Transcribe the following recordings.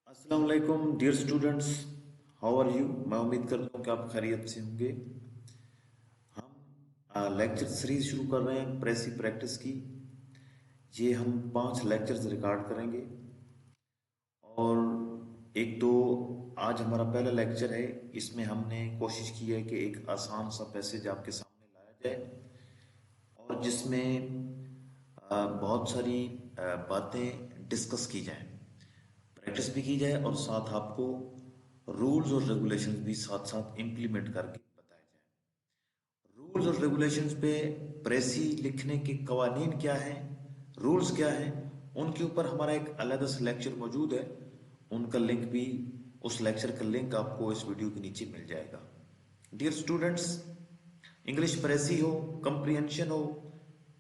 अस्सलाम वालेकुम dear students. How are you. मैं उम्मीद करता हूँ कि आप खैरियत से होंगे। हम लेक्चर सीरीज शुरू कर रहे हैं प्रेसी प्रैक्टिस की। ये हम 5 लेक्चर्स रिकॉर्ड करेंगे और एक तो आज हमारा पहला लेक्चर है। इसमें हमने कोशिश की है कि एक आसान सा पैसेज आपके सामने लाया जाए और जिसमें बहुत सारी बातें डिस्कस की जाएं, प्रैक्टिस भी की जाए और साथ आपको रूल्स और रेगुलेशंस भी साथ साथ इम्प्लीमेंट करके बताए जाए। रूल्स और रेगुलेशंस पे प्रेसी लिखने के कवानीन क्या हैं, रूल्स क्या हैं, उनके ऊपर हमारा एक अलग से लेक्चर मौजूद है। उनका लिंक भी, उस लेक्चर का लिंक आपको इस वीडियो के नीचे मिल जाएगा। डियर स्टूडेंट्स, इंग्लिश प्रेसी हो, कंप्रीहेंशन हो,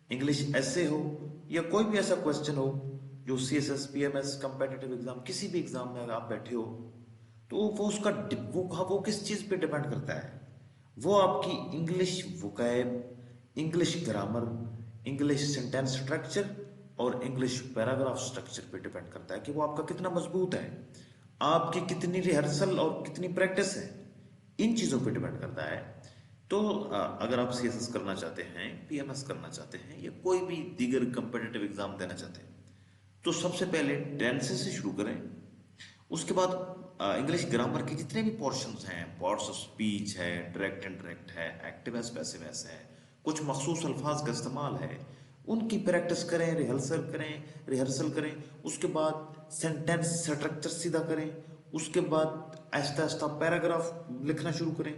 इंग्लिश ऐसे हो या कोई भी ऐसा क्वेश्चन हो जो CSS PMS कम्पिटिटिव एग्जाम किसी भी एग्जाम में अगर आप बैठे हो तो वो उसका वो किस चीज़ पे डिपेंड करता है। वो आपकी English vocab, English grammar, English sentence structure और इंग्लिश पैराग्राफ स्ट्रक्चर पे डिपेंड करता है कि वो आपका कितना मजबूत है, आपकी कितनी रिहर्सल और कितनी प्रैक्टिस है। इन चीज़ों पे डिपेंड करता है। तो अगर आप CSS करना चाहते हैं, PMS करना चाहते हैं या कोई भी दीगर कंपिटिटिव एग्जाम देना चाहते हैं तो सबसे पहले टेंसेस से शुरू करें। उसके बाद इंग्लिश ग्रामर के जितने भी पोर्शंस हैं, पार्ट्स ऑफ स्पीच है, डायरेक्ट इनडायरेक्ट है, एक्टिव एस पैसिव एस है, कुछ मखसूस अल्फाज का इस्तेमाल है, उनकी प्रैक्टिस करें, रिहर्सल करें। उसके बाद सेंटेंस स्ट्रक्चर सीधा करें। उसके बाद आहिस्ता आहिस्ता पैराग्राफ लिखना शुरू करें।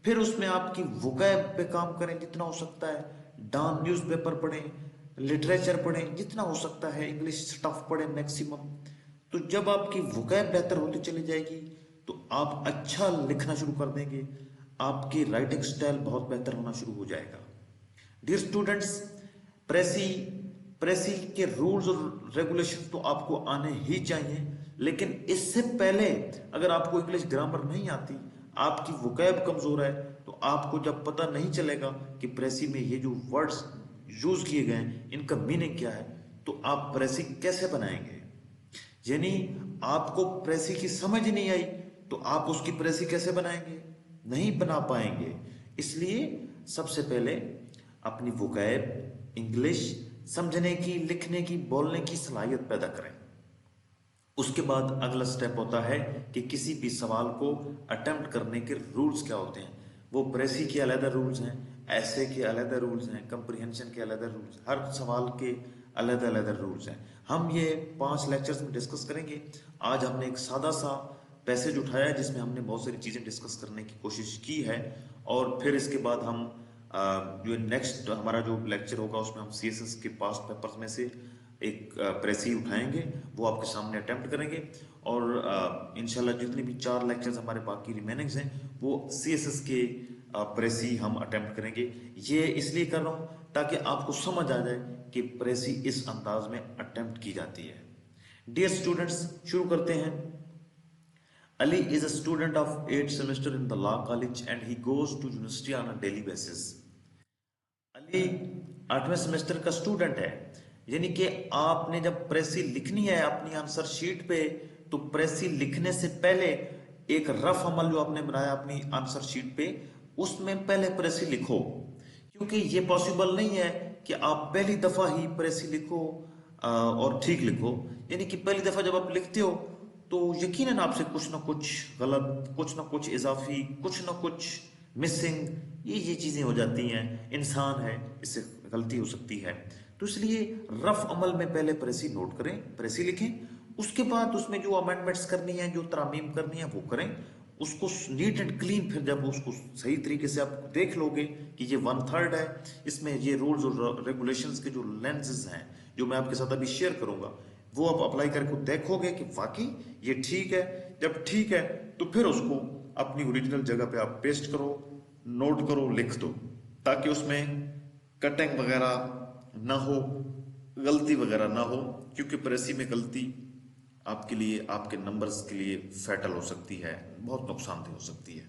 फिर उसमें आपकी वोकैब पे काम करें जितना हो सकता है। डॉन न्यूज़पेपर पढ़ें, लिटरेचर पढ़ें, जितना हो सकता है इंग्लिश स्टफ पढ़ें मैक्सिमम। तो जब आपकी वोकैब बेहतर होती चली जाएगी तो आप अच्छा लिखना शुरू कर देंगे, आपकी राइटिंग स्टाइल बहुत बेहतर होना शुरू हो जाएगा। डियर स्टूडेंट्स, प्रेसी प्रेसी के रूल्स और रेगुलेशन तो आपको आने ही चाहिए, लेकिन इससे पहले अगर आपको इंग्लिश ग्रामर नहीं आती, आपकी वोकैब कमजोर है, तो आपको जब पता नहीं चलेगा कि प्रेसी में ये जो वर्ड्स यूज किए गए हैं इनका मीनिंग क्या है, तो आप प्रेसी कैसे बनाएंगे। यानी आपको प्रेसी की समझ नहीं आई तो आप उसकी प्रेसी कैसे बनाएंगे, नहीं बना पाएंगे। इसलिए सबसे पहले अपनी वोकैब, इंग्लिश समझने की, लिखने की, बोलने की सलाहियत पैदा करें। उसके बाद अगला स्टेप होता है कि किसी भी सवाल को अटेम्प्ट करने के रूल्स क्या होते हैं। वो प्रेसी के अलग रूल्स हैं, ऐसे के अलग रूल्स हैं, कंप्रीहेंशन के अलग रूल्स, हर सवाल के अलग अलग रूल्स हैं। हम ये 5 लेक्चर्स में डिस्कस करेंगे। आज हमने एक सादा सा पैसेज उठाया है जिसमें हमने बहुत सारी चीज़ें डिस्कस करने की कोशिश की है और फिर इसके बाद हम जो नेक्स्ट हमारा जो लेक्चर होगा उसमें हम CSS के पास्ट पेपर्स में से एक प्रेसी उठाएंगे, वो आपके सामने अटेम्प्ट करेंगे और इंशाल्लाह जितने भी 4 लेक्चर्स हमारे बाकी रिमेनिंग्स हैं वो CSS के प्रेसी हम अटेम्प्ट करेंगे। ये इसलिए कर रहा हूँ ताकि आपको समझ आ जाए कि प्रेसी इस अंदाज में अटेम्प्ट की जाती है। डियर स्टूडेंट्स, शुरू करते हैं। Ali is a student of 8th semester in the law college and he goes to university on a daily basis. Ali 8वें सेमेस्टर का स्टूडेंट है। यानी कि आपने जब प्रेसी लिखनी है अपनी आंसर शीट पे तो प्रेसी लिखने से पहले एक रफ अमल जो आपने बनाया अपनी आंसर शीट पे उसमें पहले प्रेसी लिखो, क्योंकि ये पॉसिबल नहीं है कि आप पहली दफा ही प्रेसी लिखो और ठीक लिखो। यानी कि पहली दफा जब आप लिखते हो तो यकीनन आपसे कुछ ना कुछ गलत, कुछ ना कुछ इजाफी, कुछ ना कुछ मिसिंग, ये चीज़ें हो जाती हैं। इंसान है, इससे गलती हो सकती है। तो इसलिए रफ अमल में पहले प्रेसी नोट करें, प्रेसी लिखें। उसके बाद उसमें जो अमेंडमेंट्स करनी है, जो तरामीम करनी है वो करें। उसको नीट एंड क्लीन, फिर जब उसको सही तरीके से आप देख लोगे कि ये 1/3 है, इसमें ये रूल्स और रेगुलेशंस के जो लेंसेज हैं जो मैं आपके साथ अभी शेयर करूंगा वो आप अप्लाई करके देखोगे कि वाकई ये ठीक है। जब ठीक है तो फिर उसको अपनी ओरिजिनल जगह पे आप पेस्ट करो, नोट करो, लिख दो, ताकि उसमें कटिंग वगैरह ना हो, गलती वगैरह ना हो, क्योंकि प्रेसी में गलती आपके लिए, आपके नंबर्स के लिए फैटल हो सकती है, बहुत नुकसानदेह हो सकती है।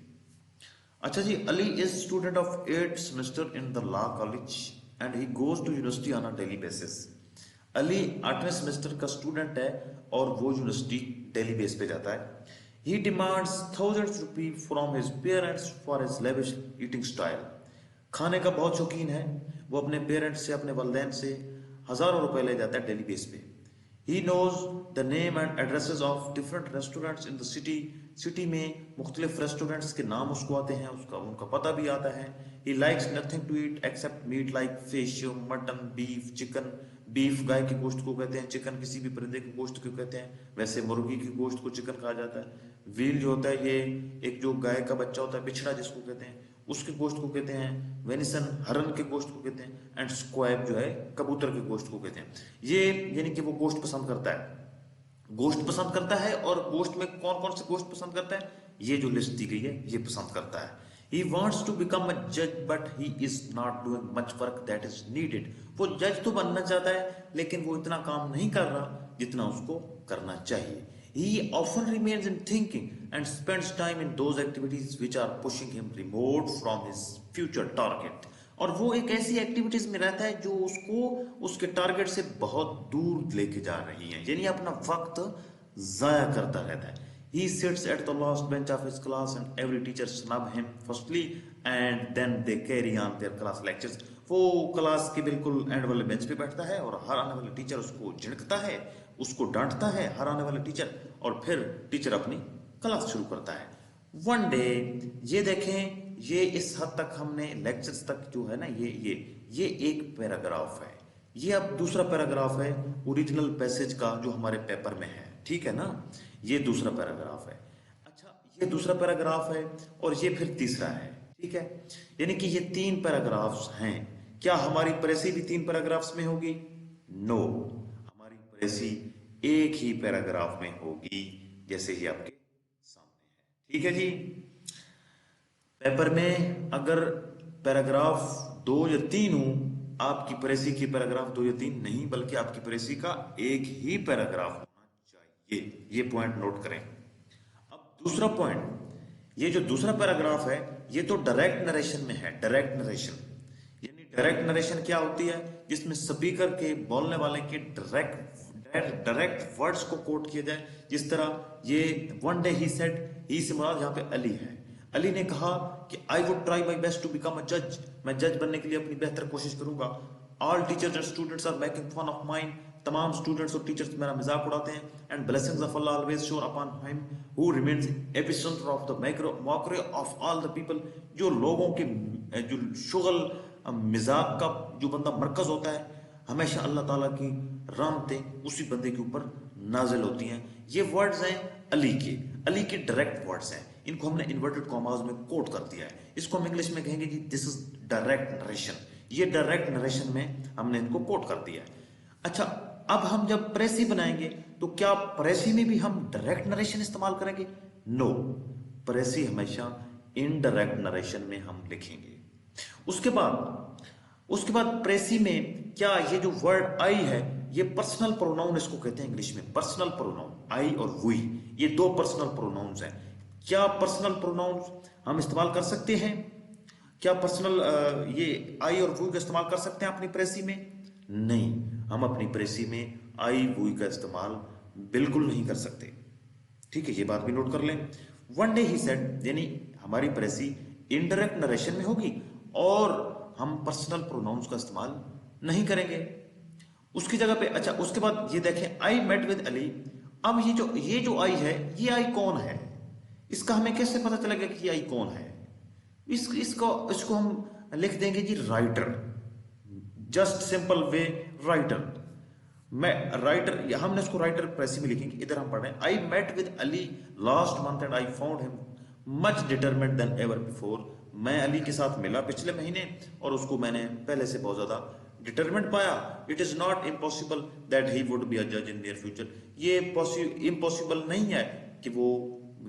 अच्छा जी, Ali is student of 8th semester in the law college and he goes to university on a daily basis. Ali 8वें सेमेस्टर का स्टूडेंट है और वो यूनिवर्सिटी डेली बेस पे जाता है। He demands thousands rupee from his parents for his lavish eating style. खाने का बहुत शौकीन है, वो अपने पेरेंट्स से, अपने वालिदैन से हजारों रुपए ले जाता है डेली बेस पे। He knows the name and addresses of different restaurants in the city. City में मुख्तलिफ रेस्टोरेंट्स के नाम उसको आते हैं, उसका उनका पता भी आता है। He likes nothing to eat except meat like fish, mutton, beef, chicken. Beef गाय के गोश्त को कहते हैं, चिकन किसी भी परिंदे के गोश्त को कहते हैं, वैसे मुर्गी के गोश्त को चिकन कहा जाता है। व्हील जो होता है, ये एक जो गाय का बच्चा होता है, बिछड़ा जिसको कहते हैं, उसके गोश्त को कहते हैं। वेनिसन हरन के गोश्त को कहते हैं। एंड स्क्वैब जो है कबूतर के गोश्त को कहते हैं। ये यानी कि वो गोश्त पसंद करता है, गोश्त पसंद करता है। और गोश्त में कौन कौन से गोश्त पसंद करता है, ये जो लिस्ट दी गई है ये पसंद करता है। He wants to become a judge but he is not doing much work that is needed। वो जज तो बनना चाहता है लेकिन वो इतना काम नहीं कर रहा जितना उसको करना चाहिए। He often remains in thinking and spends time in those activities which are pushing him remote from his future target। और वो एक ऐसी एक्टिविटीज में रहता है जो उसको उसके टारगेट से बहुत दूर लेके जा रही है, यानी अपना वक्त जाया करता रहता है। He sits at the last bench of his class and every teacher snub him firstly and then they carry on their class lectures। वो क्लास के बिल्कुल एंड वाले बेंच पे बैठता है और हर आने वाले टीचर उसको झिड़कता है, उसको डांटता है हर आने वाले टीचर, और फिर टीचर अपनी क्लास शुरू करता है। वन डे, ये देखें, ये इस हद तक हमने लेक्चर्स तक जो है ना, ये एक पैराग्राफ है। ये अब दूसरा पैराग्राफ है ओरिजिनल पैसेज का जो हमारे पेपर में है, ठीक है ना। ये दूसरा पैराग्राफ है। अच्छा, ये दूसरा पैराग्राफ है और ये फिर तीसरा है, ठीक है। यानी कि ये 3 पैराग्राफ्स हैं। क्या हमारी प्रेसी भी 3 पैराग्राफ्स में होगी? नो, हमारी प्रेसी एक ही पैराग्राफ में होगी, जैसे ही आपके सामने है, ठीक है जी। पेपर में अगर पैराग्राफ 2 या 3 हो, आपकी प्रेसी की पैराग्राफ 2 या 3 नहीं, बल्कि आपकी प्रेसी का एक ही पैराग्राफ होना चाहिए। ये पॉइंट नोट करें। अब दूसरा पॉइंट, ये जो दूसरा पैराग्राफ है ये तो डायरेक्ट नरेशन में है। डायरेक्ट नरेशन यानी डायरेक्ट नरेशन क्या होती है? जिसमें स्पीकर के, बोलने वाले के डायरेक्ट वर्ड्स को कोट किया जाए। जिस तरह ये वन डे ही सेड, ही से मुराद यहाँ पे अली है। अली ने कहा कि I would try my best to become a जज, मैं जज बनने के लिए अपनी बेहतर कोशिश करूंगा। All teachers and students are making fun of mine, तमाम स्टूडेंट्स और टीचर्स मेरा मजाक उड़ाते हैं। And blessings of Allah always shower upon him who remains epicentre of the mockery of all the people. जो लोगों के जो शुगल मजाक का जो बंदा मरकज होता है, हमेशा अल्लाह ताला की रहमतें उसी बंदे के ऊपर नाजिल होती हैं। ये वर्ड्स हैं अली के डायरेक्ट वर्ड्स हैं। इनको हमने इन्वर्टेड कॉमास में कोट कर दिया है। इसको हम इंग्लिश में कहेंगे जी दिस इज डायरेक्ट नरेशन। ये डायरेक्ट नरेशन में हमने इनको कोट कर दिया है। अच्छा, अब हम जब प्रेसी बनाएंगे तो क्या प्रेसी में भी हम डायरेक्ट नरेशन इस्तेमाल करेंगे? नो, प्रेसी हमेशा इनडायरेक्ट नरेशन में हम लिखेंगे। उसके बाद प्रेसी में क्या ये जो वर्ड आई है, ये पर्सनल प्रोनाउन इसको कहते हैं इंग्लिश में। पर्सनल प्रोनाउन आई और वी, ये 2 पर्सनल प्रोनाउंस हैं। क्या पर्सनल प्रोनाउंस हम इस्तेमाल कर सकते हैं? क्या पर्सनल ये आई और वी का इस्तेमाल कर सकते हैं अपनी प्रेसी में? नहीं, हम अपनी प्रेसी में आई वी का इस्तेमाल बिल्कुल नहीं कर सकते, ठीक है। ये बात भी नोट कर लें। वन डे ही सेड, यानी हमारी प्रेसी इनडायरेक्ट नरेशन में होगी और हम पर्सनल प्रोनाउंस का इस्तेमाल नहीं करेंगे उसकी जगह पे। अच्छा, उसके बाद ये देखें, आई मेट विद अली। अब ये जो आई है, ये आई कौन है? इसका हमें कैसे पता चलेगा कि ये आई कौन है? इसको हम लिख देंगे जी writer. Just simple way, writer. हमने इसको राइटर प्रेसी में लिखेंगे। इधर हम पढ़ रहे हैं, I met with Ali last month and I found him much determined then ever before. मैं अली के साथ मिला पिछले महीने और उसको मैंने पहले से बहुत ज्यादा डिटरमिन्ड पाया। It is not impossible that he would be a जज इन नियर फ्यूचर। ये इम्पॉसिबल नहीं है कि वो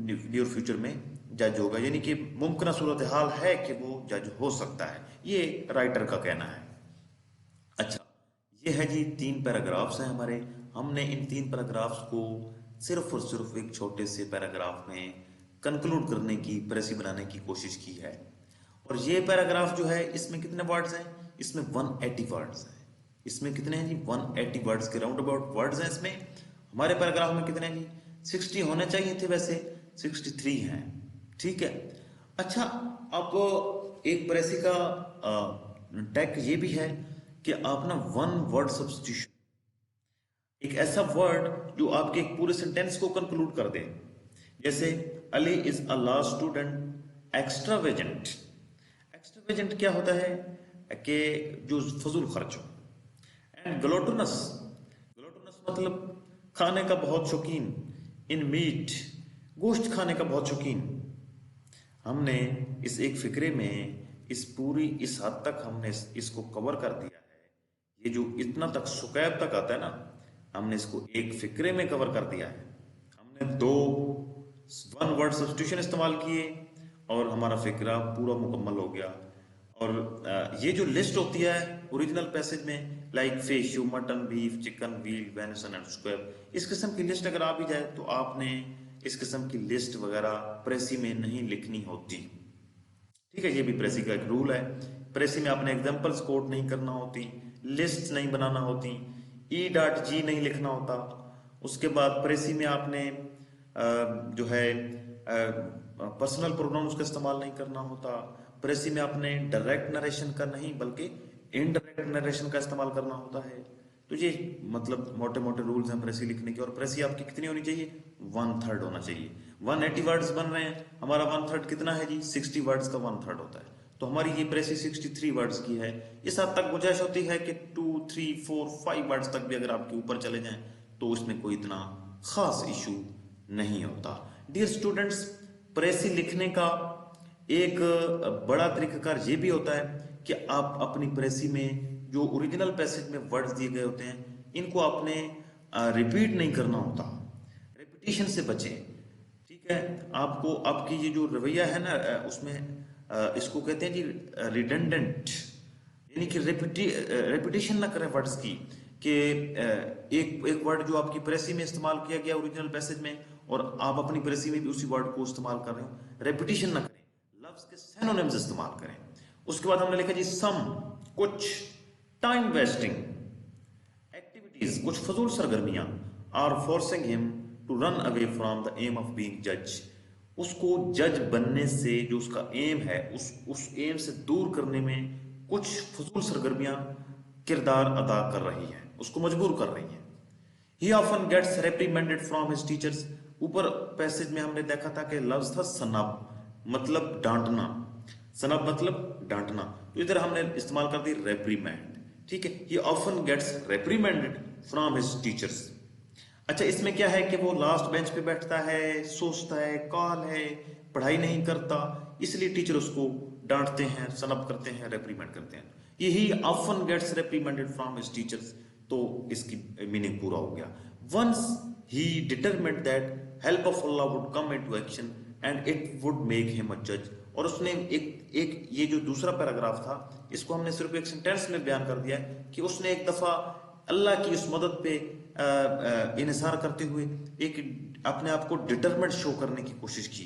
नियर फ्यूचर में जज होगा, यानी कि मुमकिन सूरत हाल है कि वो जज हो सकता है। ये राइटर का कहना है। अच्छा, ये है जी 3 पैराग्राफ्स हैं हमारे। हमने इन 3 पैराग्राफ्स को सिर्फ और सिर्फ एक छोटे से पैराग्राफ में कंक्लूड करने की, प्रेसी बनाने की कोशिश की है। और ये पैराग्राफ जो है, इसमें कितने वर्ड्स हैं? इसमें 180 वर्ड्स हैं। इसमें कितने हैं जी? 180 वर्ड्स के राउंड अबाउट वर्ड्स हैं इसमें। हमारे पैराग्राफ में कितने हैं जी? 60 होने चाहिए थे, वैसे 63 हैं। ठीक है। अच्छा, अब एक प्रेसी का टैग ये भी है कि आप ना वन वर्ड सब्स्टिट्यूशन, एक ऐसा वर्ड जो आपके एक पूरे सेंटेंस को कंक्लूड कर दे। जैसे Ali is a law student extravagant. Extravagant क्या होता है कि जो फजूल खर्च हो। एंड ग्लोटनस, ग्लोटनस मतलब खाने का बहुत शौकीन। इन मीट, गोश्त खाने का बहुत शौकीन। हमने इस एक फिक्रे में इस हद तक हमने इसको कवर कर दिया है। ये जो इतना तक सुकैब तक आता है ना, हमने इसको एक फिक्रे में कवर कर दिया है। हमने दो वन वर्ड सब्स्टिट्यूशन इस्तेमाल किए और हमारा फिक्रा पूरा मुकम्मल हो गया। और ये जो लिस्ट होती है ओरिजिनल पैसेज में, like fish, mutton, beef, chicken, veal, venison and squab, इस किस्म की लिस्ट अगर आ भी जाए तो आपने इस किस्म की लिस्ट वगैरह प्रेसी में नहीं लिखनी होती। ठीक है, ये भी प्रेसी का एक रूल है। प्रेसी में आपने एग्जाम्पल्स कोट नहीं करना होती, लिस्ट नहीं बनाना होती, E.G नहीं लिखना होता। उसके बाद प्रेसी में आपने जो है पर्सनल प्रोनाउंस का इस्तेमाल नहीं करना होता। प्रेसी में आपने डायरेक्ट नरेशन का नहीं बल्कि इनडायरेक्ट नरेशन का इस्तेमाल करना होता है। तो ये मतलब मोटे मोटे रूल्स हैं प्रेसी लिखने के। और प्रेसी आपकी कितनी होनी चाहिए? 1/3 होना चाहिए। 180 वर्ड्स बन रहे हैं, हमारा 1/3 कितना है जी? 60 वर्ड्स का 1/3 होता है। तो हमारी ये प्रेसी 63 वर्ड्स की है। इस हद तक गुंजाइश होती है कि 2, 3, 4, 5 वर्ड्स तक भी अगर आपके ऊपर चले जाएं तो उसमें कोई इतना खास इशू नहीं होता। डियर स्टूडेंट्स, प्रेसी लिखने का एक बड़ा तरीकाकार ये भी होता है कि आप अपनी प्रेसी में जो ओरिजिनल पैसेज में वर्ड्स दिए गए होते हैं इनको आपने रिपीट नहीं करना होता। रिपीटिशन से बचें। ठीक है, आपको आपकी ये जो रवैया है ना उसमें इसको कहते हैं जी रिडंडेंट, यानी कि रिपीटिशन ना करें वर्ड्स की, कि एक वर्ड जो आपकी प्रेसी में इस्तेमाल किया गया ओरिजिनल पैसेज में और आप अपनी प्रेसी में भी उसी वर्ड को इस्तेमाल कर रहे हो, रेपिटेशन ना करें, लफ्ज के सिनोनिम्स इस्तेमाल करें। उसके बाद हमने लिखा जी सम, कुछ, टाइम वेस्टिंग एक्टिविटीज, कुछ फजूल सरगर्मियां, are forcing him to run away from the aim of being जज, उसको जज बनने से जो उसका एम है उस एम से दूर करने में कुछ फजूल सरगर्मियां किरदार अदा कर रही है, उसको मजबूर कर रही है। He often gets reprimanded from his teachers, ऊपर पैसेज में हमने देखा था कि लफ्ज था सनब मतलब डांटना, सनब मतलब डांटना, तो इधर हमने इस्तेमाल कर दी रेप्रीमेंड। ठीक है, he often gets reprimanded from his teachers. अच्छा, इसमें क्या है कि वो लास्ट बेंच पे बैठता है, सोचता है, काल है, पढ़ाई नहीं करता, इसलिए टीचर उसको डांटते हैं, सनब करते हैं, रेप्रीमेंड करते हैं। यही often gets reprimanded from his teachers, तो इसकी मीनिंग पूरा हो गया। Once he determined that help of Allah would come into action and it would make him a जज, और उसने एक ये जो दूसरा पैराग्राफ था इसको हमने सिर्फ एक सेंटेंस में बयान कर दिया है कि उसने एक दफा अल्लाह की उस मदद पे इन्हिसार करते हुए एक अपने आप को डिटरमेंट शो करने की कोशिश की।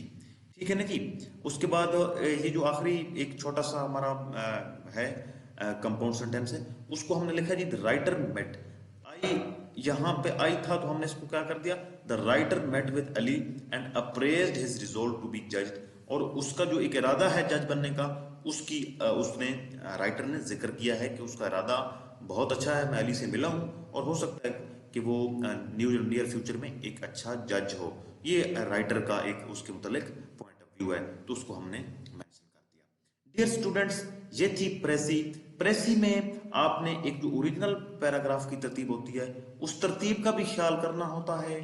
ठीक है ना जी। उसके बाद ये जो आखिरी एक छोटा सा हमारा है कंपाउंड सेंटेंस है, उसको हमने लिखा जी द राइटर मेट, आई यहाँ पे आई था तो हमने इसको क्या कर दिया, the writer met with Ali and appraised his resolve to be judged, और उसका जो एक इरादा है जज बनने का उसकी उसने राइटर ने जिक्र किया है कि उसका इरादा बहुत अच्छा है, मैं अली से मिला हूं और हो सकता है कि वो नियर फ्यूचर में एक अच्छा जज हो। ये राइटर का एक उसके मुतालिक पॉइंट ऑफ व्यू है, तो उसको हमने मेंशन कर दिया। डियर स्टूडेंट्स, ये थी प्रेसी। प्रेसी में आपने एक जो ओरिजिनल पैराग्राफ की तरतीब होती है उस तरतीब का भी ख्याल करना होता है।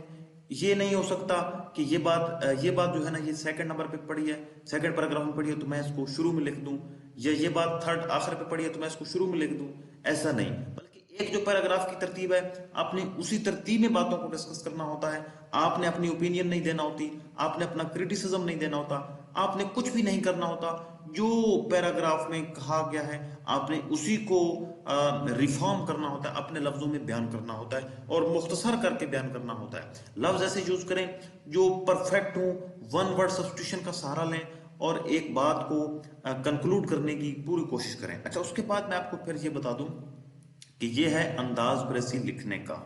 ये नहीं हो सकता कि ये बात जो है ना ये सेकंड नंबर पे पड़ी है, सेकंड पैराग्राफ में पड़ी है तो मैं इसको शुरू में लिख दूं, या ये बात थर्ड आखिर पे पड़ी है तो मैं इसको शुरू में लिख दूं, ऐसा नहीं। बल्कि एक जो पैराग्राफ की तरतीब है आपने उसी तरतीब में बातों को डिस्कस करना होता है। आपने अपनी ओपिनियन नहीं देना होती, आपने अपना क्रिटिसिज्म नहीं देना होता, आपने कुछ भी नहीं करना होता। जो पैराग्राफ में कहा गया है आपने उसी को रिफॉर्म करना होता है, अपने लफ्जों में बयान करना होता है और मुख्तसर करके बयान करना होता है। लफ्ज ऐसे यूज करें जो परफेक्ट हो, वन वर्ड सब्स्टिट्यूशन का सहारा लें और एक बात को कंक्लूड करने की पूरी कोशिश करें। अच्छा, उसके बाद मैं आपको फिर ये बता दूं कि ये है अंदाज प्रेसी लिखने का।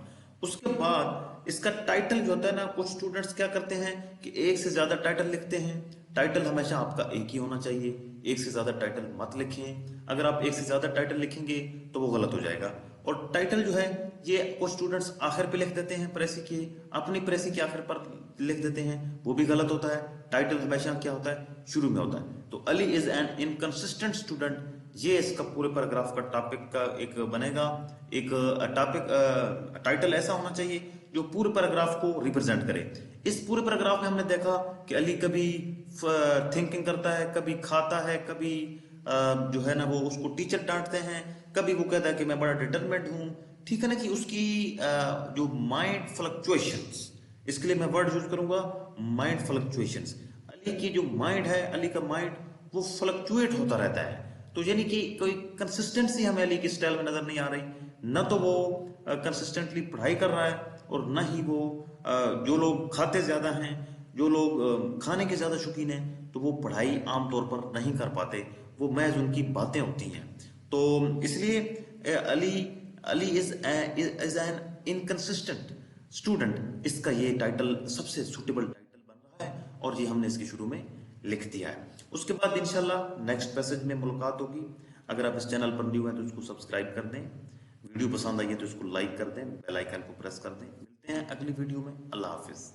उसके बाद इसका टाइटल जो होता है ना, कुछ स्टूडेंट्स क्या करते हैं कि एक से ज्यादा टाइटल लिखते हैं। टाइटल हमेशा आपका एक ही होना चाहिए, एक से ज्यादा टाइटल मत लिखें। अगर आप एक से ज्यादा टाइटल लिखेंगे तो वो गलत हो जाएगा। और टाइटल जो है ये कुछ स्टूडेंट्स आखिर पे लिख देते हैं, प्रेसी के अपनी प्रेसी के आखिर पर लिख देते हैं, वो भी गलत होता है। टाइटल हमेशा क्या होता है, शुरू में होता है। तो Ali is an inconsistent student, ये इसका पूरे पैराग्राफ का टॉपिक का एक बनेगा। एक टॉपिक टाइटल ऐसा होना चाहिए जो पूरे पैराग्राफ को रिप्रेजेंट करे। इस पूरे पैराग्राफ में हमने देखा कि अली कभी थिंकिंग करता है, कभी खाता है, कभी जो है ना वो उसको टीचर डांटते हैं, कभी वो कहता है कि मैं बड़ा डिटरमेंट हूं। ठीक है ना, कि उसकी जो माइंड फ्लक्चुएशंस, इसके लिए मैं वर्ड यूज करूंगा माइंड फ्लक्चुएशंस। अली की जो माइंड है, अली का माइंड वो फ्लक्चुएट होता रहता है। तो यानी कि कोई कंसिस्टेंसी हमें अली की स्टाइल में नजर नहीं आ रही। न तो वो कंसिस्टेंटली पढ़ाई कर रहा है, और न ही वो जो लोग खाते ज्यादा हैं, जो लोग खाने के ज्यादा शौकीन हैं, तो वो पढ़ाई आमतौर पर नहीं कर पाते, वो महज उनकी बातें होती हैं। तो इसलिए Ali Ali is an inconsistent student, इसका ये टाइटल सबसे सुटेबल टाइटल बन रहा है, और ये हमने इसके शुरू में लिख दिया है। उसके बाद इंशाल्लाह नेक्स्ट पैसेज में मुलाकात होगी। अगर आप इस चैनल पर न्यू हैं तो इसको सब्सक्राइब कर दें, वीडियो पसंद आई है तो इसको लाइक कर दें, बेल आइकन को प्रेस कर दें। मिलते हैं अगली वीडियो में। अल्लाह हाफिज।